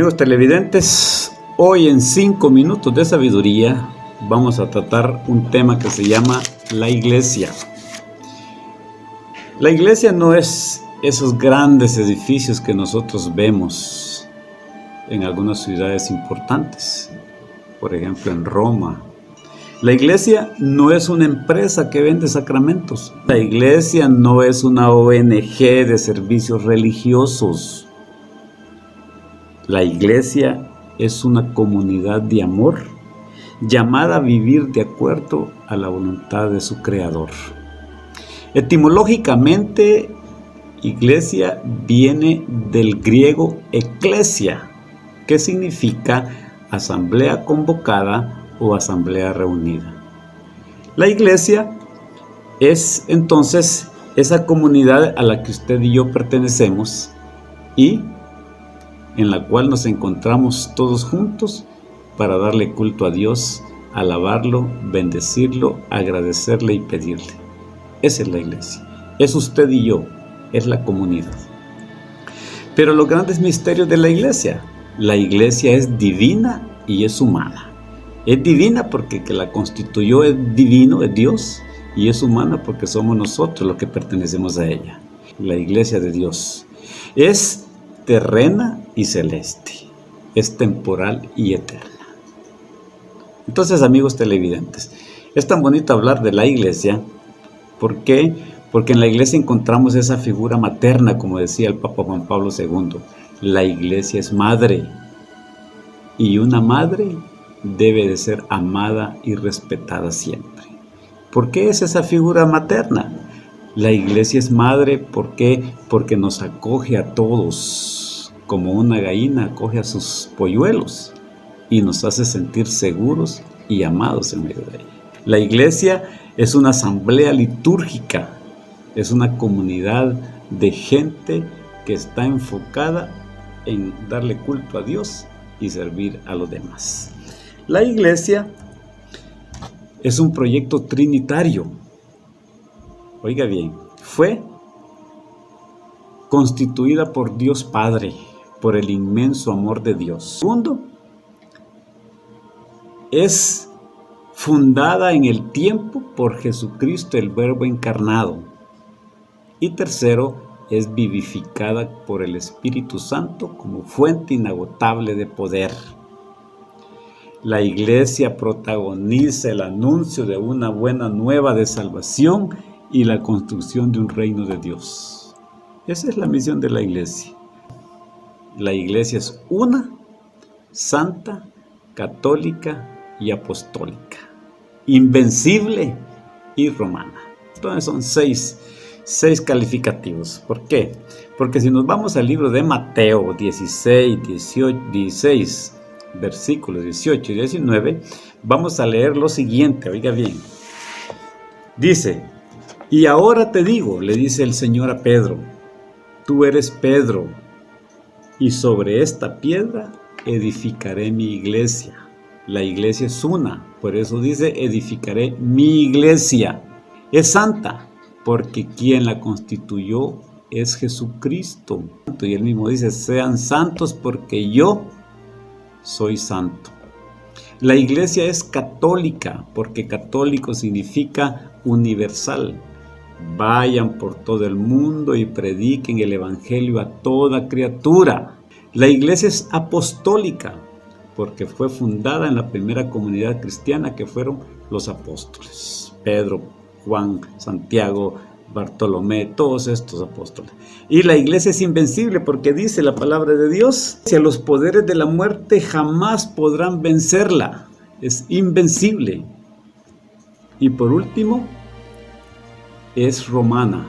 Amigos televidentes, hoy en 5 minutos de sabiduría vamos a tratar un tema que se llama la iglesia. La iglesia no es esos grandes edificios que nosotros vemos en algunas ciudades importantes, por ejemplo en Roma. La iglesia no es una empresa que vende sacramentos. La iglesia no es una ONG de servicios religiosos. La iglesia es una comunidad de amor llamada a vivir de acuerdo a la voluntad de su Creador. Etimológicamente, iglesia viene del griego eklesia, que significa asamblea convocada o asamblea reunida. La iglesia es entonces esa comunidad a la que usted y yo pertenecemos y en la cual nos encontramos todos juntos para darle culto a Dios, alabarlo, bendecirlo, agradecerle y pedirle. Esa es la iglesia. Es usted y yo, es la comunidad. Pero los grandes misterios de la iglesia es divina y es humana. Es divina porque que la constituyó es divino, es Dios, y es humana porque somos nosotros los que pertenecemos a ella. La iglesia de Dios es terrena y celeste, es temporal y eterna. Entonces, amigos televidentes, es tan bonito hablar de la iglesia. ¿Por qué? Porque en la iglesia encontramos esa figura materna, como decía el Papa Juan Pablo II. La iglesia es madre, y una madre debe de ser amada y respetada siempre. ¿Por qué es esa figura materna? La iglesia es madre, ¿por qué? Porque nos acoge a todos, como una gallina acoge a sus polluelos, y nos hace sentir seguros y amados en medio de ella. La iglesia es una asamblea litúrgica, es una comunidad de gente que está enfocada en darle culto a Dios y servir a los demás. La iglesia es un proyecto trinitario. Oiga bien, fue constituida por Dios Padre, por el inmenso amor de Dios. Segundo, es fundada en el tiempo por Jesucristo, el Verbo encarnado. Y tercero, es vivificada por el Espíritu Santo como fuente inagotable de poder. La iglesia protagoniza el anuncio de una buena nueva de salvación y la construcción de un reino de Dios. Esa es la misión de la iglesia. La iglesia es una, santa, católica y apostólica, invencible y romana. Entonces son seis calificativos. ¿Por qué? Porque si nos vamos al libro de Mateo 16, versículos 18 y 19, vamos a leer lo siguiente. Oiga bien. Dice: y ahora te digo, le dice el Señor a Pedro, tú eres Pedro, y sobre esta piedra edificaré mi iglesia. La iglesia es una, por eso dice, edificaré mi iglesia. Es santa, porque quien la constituyó es Jesucristo. Y él mismo dice, sean santos porque yo soy santo. La iglesia es católica, porque católico significa universal. Vayan por todo el mundo y prediquen el evangelio a toda criatura. La iglesia es apostólica, porque fue fundada en la primera comunidad cristiana que fueron los apóstoles. Pedro, Juan, Santiago, Bartolomé, todos estos apóstoles. Y la iglesia es invencible porque dice la palabra de Dios, que los poderes de la muerte jamás podrán vencerla. Es invencible. Y por último, es romana,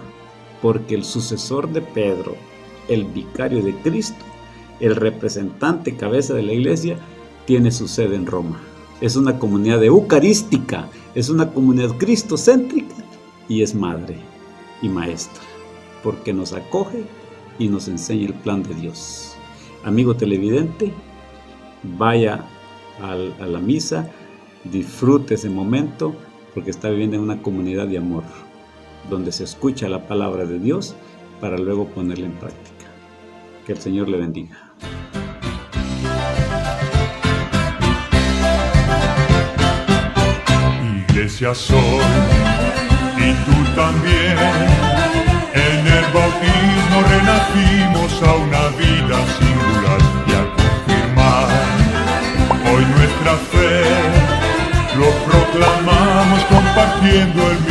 porque el sucesor de Pedro, el vicario de Cristo, el representante cabeza de la iglesia, tiene su sede en Roma. Es una comunidad eucarística, es una comunidad cristocéntrica y es madre y maestra, porque nos acoge y nos enseña el plan de Dios. Amigo televidente, vaya a la misa, disfrute ese momento, porque está viviendo en una comunidad de amor, donde se escucha la palabra de Dios para luego ponerla en práctica. Que el Señor le bendiga. iglesia soy y tú también. En el bautismo renacimos a una vida singular y al confirmar hoy nuestra fe lo proclamamos compartiendo el